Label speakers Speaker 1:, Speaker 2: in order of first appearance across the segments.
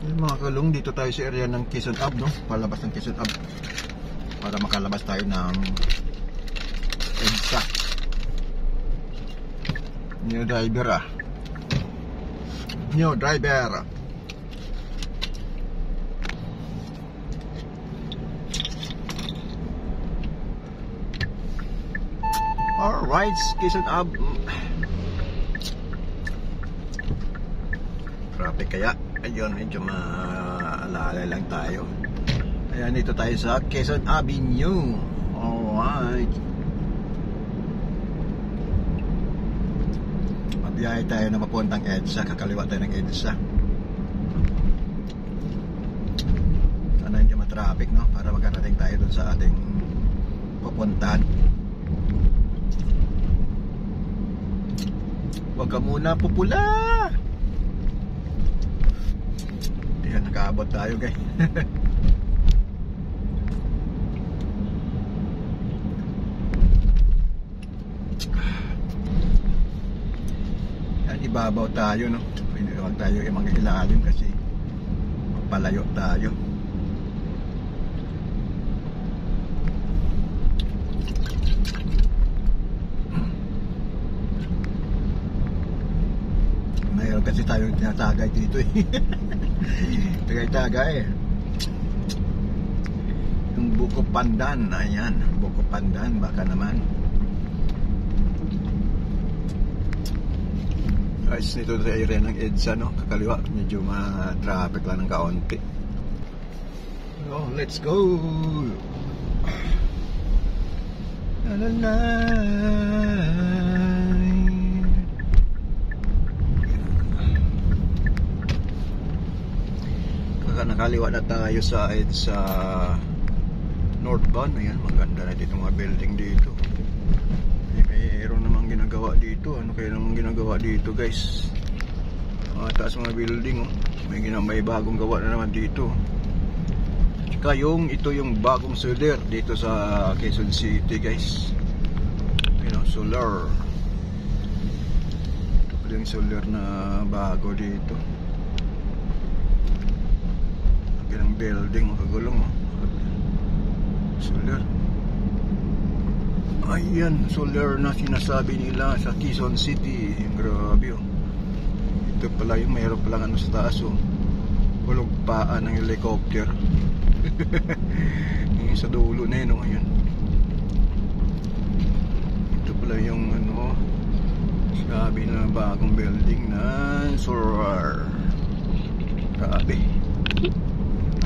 Speaker 1: Mga kalong, dito tayo sa area ng Quezon Ave, no? Palabas ng Quezon Ave para makalabas tayo ng EDSA. New driver New driver. Alright, Quezon Ave. Traffic kaya. Ayun, medyo maalala lang tayo. Ayan, dito tayo sa Quezon Avenue. Alright. Pabiyahe tayo na papuntang EDSA. Kakaliwa tayo ng EDSA. Sana hindi matraffic, no? Para magkarating tayo dun sa ating papuntahan. Huwag ka muna pupula. Yan, nakaabot tayo guys. Yan, ibabaw tayo, no? Huwag tayo mag-ilalim kasi palayo tayo. Mayroon kasi tayo tinatagay dito eh. Tagay-tagay. Yung Buko Pandan. Ayan, Buko Pandan. Baka naman. Guys, nito sa area ng EDSA, no? Kakaliwa. Medyo ma-traffic lang ng kaunti. Oh, let's go! La la la. Nakaliwa na tayo sa northbound. Ayan, maganda na dito mga building dito. Mayroon namang ginagawa dito. Ano kaya namang ginagawa dito guys? Taas mga building, oh. May bagong gawa na naman dito. Tsaka ito yung bagong solar dito sa Quezon City guys. Solar. Ito pala yung solar na bago dito. Ng building, makagulong, oh. Solar. Ayan, solar na sinasabi nila sa Quezon City. Grabe, oh. Ito pala yung mayroon palang ano sa taas, oh. Hulugpaan ng helicopter. Yung sa dulo na yun, oh. Ayan. Ito pala yung ano, sabi na bagong building na solar. Grabe.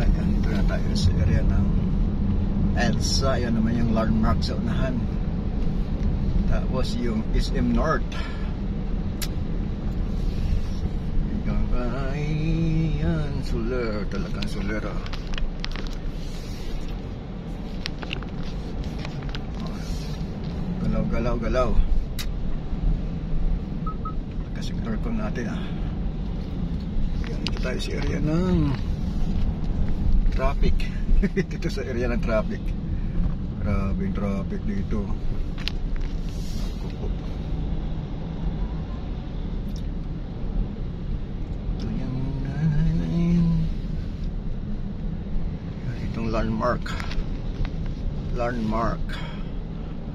Speaker 1: Ayan, dito na tayo sa area ng EDSA. Ayan naman yung landmark sa unahan. Tapos yung SM North. Ayan, solar. Talagang solar, oh. Galaw, galaw, galaw. Kasing aircon natin, ah. Ayan, dito tayo sa area ng traffic. Dito sa area ng traffic. Grabe yung traffic dito. Ito itong landmark.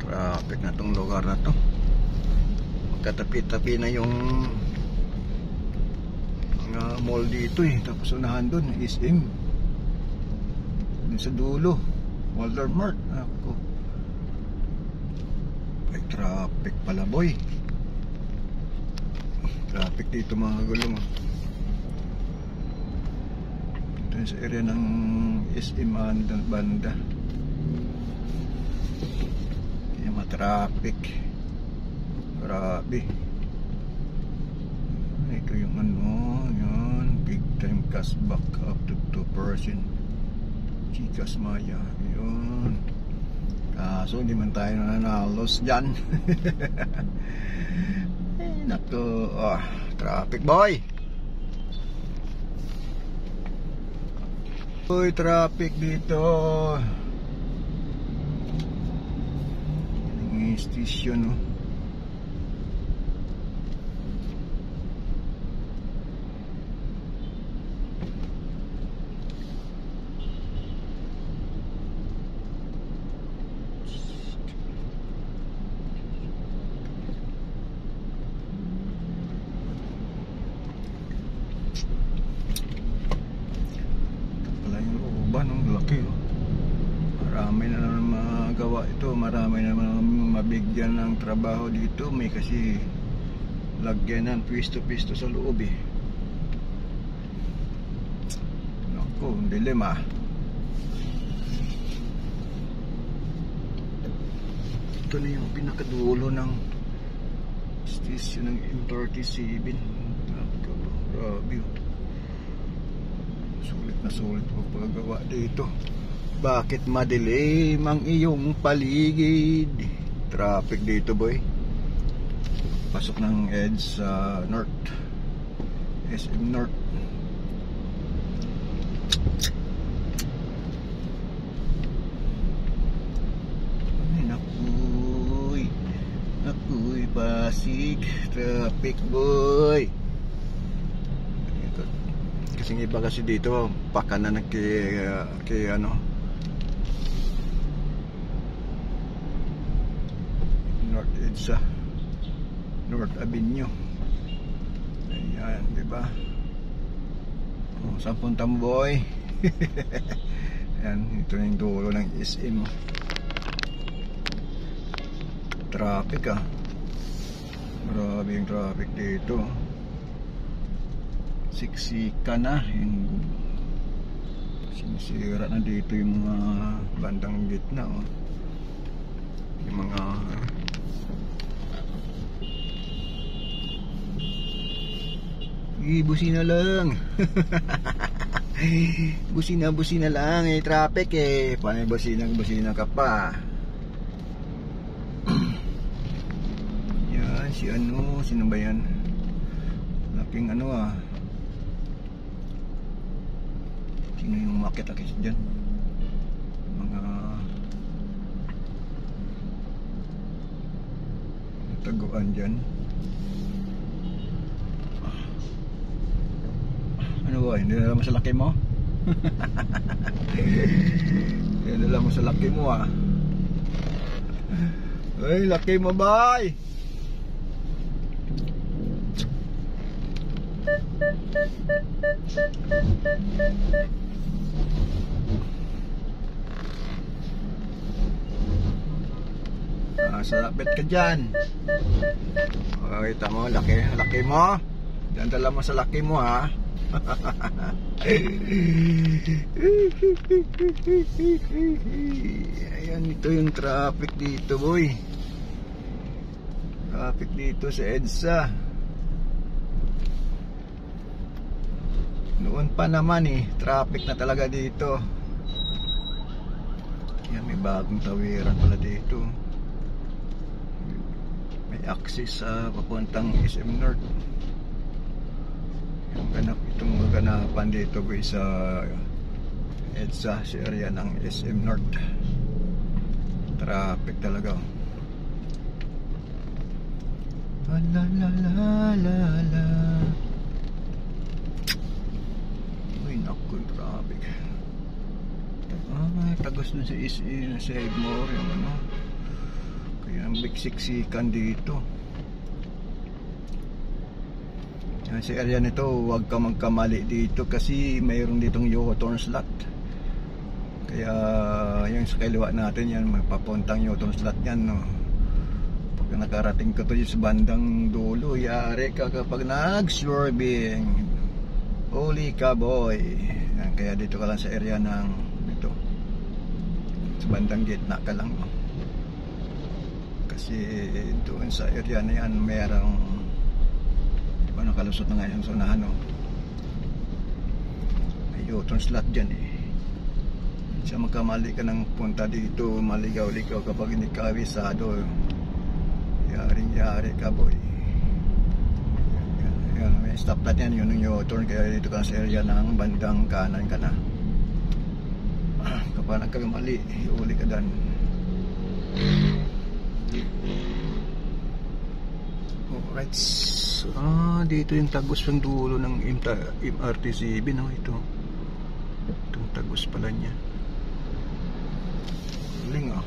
Speaker 1: Traffic na itong lugar na to. Magkatapi-tapi na yung mga mall dito eh. Tapos unahan doon SM sa dulo, Walter Mart. Ako, may traffic pala, boy. Traffic dito mga gulong, oh. Ito sa area ng SM banda. Kaya matraffic. Grabe. Ito yung ano, yun, big time cashback up to 2%. Chicas Maya, yun. Kaso hindi man tayo nanalos dyan. Naku, traffic, boy. Uy, traffic dito. Yung station, oh. laki oh. Marami na naman magawa ito, marami na naman mabigyan ng trabaho dito. May kasi lagyan ng pwesto-pwesto sa loob eh. Naku, dilema. Ito na yung pinakadulo ng station ng M37. Grabe. Sulit na sulit ang paggawa dito. Bakit madilim ang iyong paligid? Traffic dito boy. Pasok ng EDSA sa North, SM North. Nakuy Pasig. Traffic boy. Kasing iba kasi dito pakanan kay ano North EDSA, North Avenue. Ayan, diba? Oh, saan punta mo boy? Ayan, ito yung dulo ng SM. Traffic ah. Grabe yung traffic dito. Siksika na. Sinisira na dito yung mga bandang gitna oh. Yung mga busina lang. Busina lang eh, traffic eh. Paano busina ka pa? Yan, si ano, sino ba yan? Laking ano ah. Sino yung umakyat-akyat dyan? Mga taguan dyan. Ano ba? Hindi na mo sa laki mo? Hindi na mo sa laki mo ah. Ay, laki mo bay! Salapit ka dyan. Kita mo, laki mo. Diyan dala mo sa laki mo ha. Ayan, ito yung traffic dito boy. Traffic dito sa EDSA. Noon pa naman eh, traffic na talaga dito. Yan, may bagong tawiran pala dito. May access sa papuntang SM North. Itong ganapan dito boy sa EDSA, sa area ng SM North. Traffic talaga. La la la la la. Uy naku, traffic. Tagos na sa Egmore yung ano. Kaya ang biksiksikan dito. Yan, sa area nito, huwag ka magkamali dito kasi mayroon ditong U-turn slot. Kaya yung sa kaliwa natin yan, magpapuntang U-turn slot yan no. Pag nakarating ka to sa bandang dulo, yari ka kapag nag-swerving. Holy ka boy. Yan, kaya dito ka lang sa area ng dito, sa bandang gitna ka lang no. Kasi doon sa area na yan mayroong nakalusot na ngayon sa unahan no. May U-turn slot dyan eh. Siya magkamali ka ng punta dito, maligaw-ligaw kapag hindi ka avisado, yaring-yari ka boy. Yan, may stop light yan, yun yung U-turn. Kaya dito ka sa area ng bandang kanan ka na. Kapag nagkamali, iuli ka dan. Alright. Dito yung tagos ng dulo ng MRT7 no, ito. Itong tagos pala niya. Galing ah.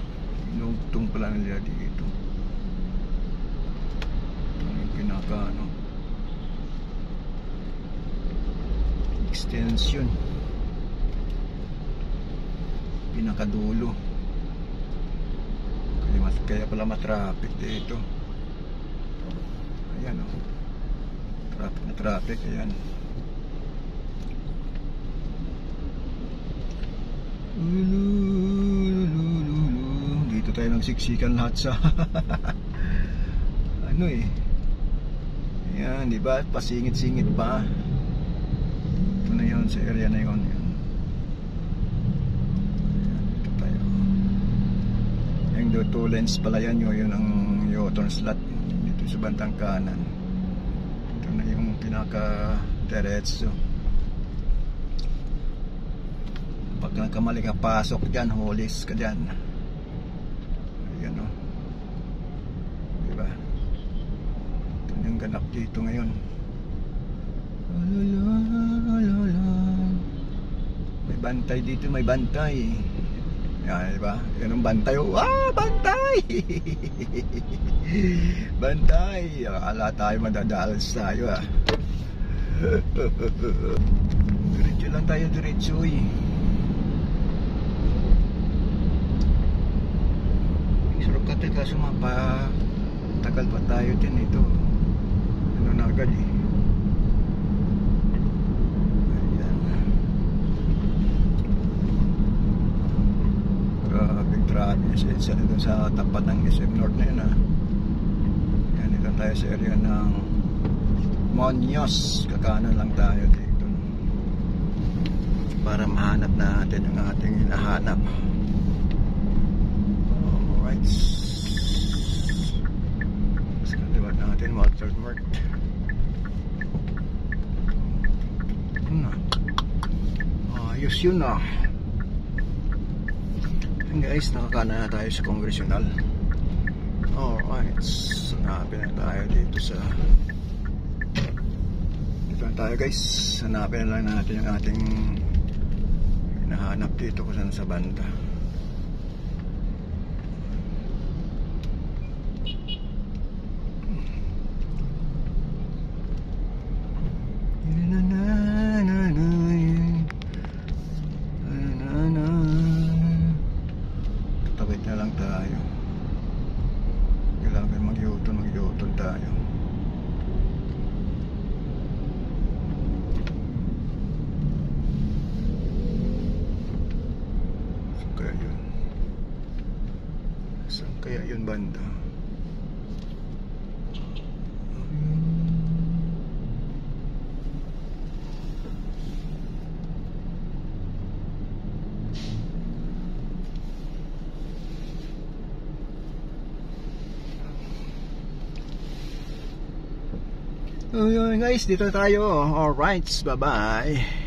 Speaker 1: Inugtong pala nila dito. Ito yung pinaka ano, extension. pinakadulo. Kaya pala matraffic dito. Ayan o. Traffic na traffic. Ayan. Dito tayo nagsiksikan lahat sa ano eh. Ayan, diba? Pasingit-singit pa. Ito na yun, sa area na yun. Ayan, dito tayo. Yung two lanes pala yan, yun ang U-turn slot dito sa bandang kanan. Ito na yung pinaka-diretso. Pag nagkamali ka pasok dyan, holis ka dyan. Ayan o. Diba? Ito yung ganap dito ngayon. May bantay dito, may bantay. Yan, diba? Yan ang bantay. Ah, bantay! Bantay! Akala tayo madadalas tayo ah. Diretso lang tayo, diretso eh. Surukate kaso tagal pa tayo din ito. Ano na agad eh. Ayan. Grabing traffic sa tapat ng SM North na yun ah. Ayan, ito tayo sa area ng Muñoz. Kakanan lang tayo dito para mahanap natin yung ating hinahanap. Sa kaliwat natin, Walter Mart. Ayos yun ah. And guys, nakakana na tayo sa Congressional. Alright, hanapin na tayo dito sa dito na tayo guys. Hanapin na lang natin yung ating hinahanap dito kung saan sa banda. Tatawid na lang tayo. Kailangan mag-U-turn tayo. Saan kaya yun banda? Guys, dito tayo. Alright, bye bye.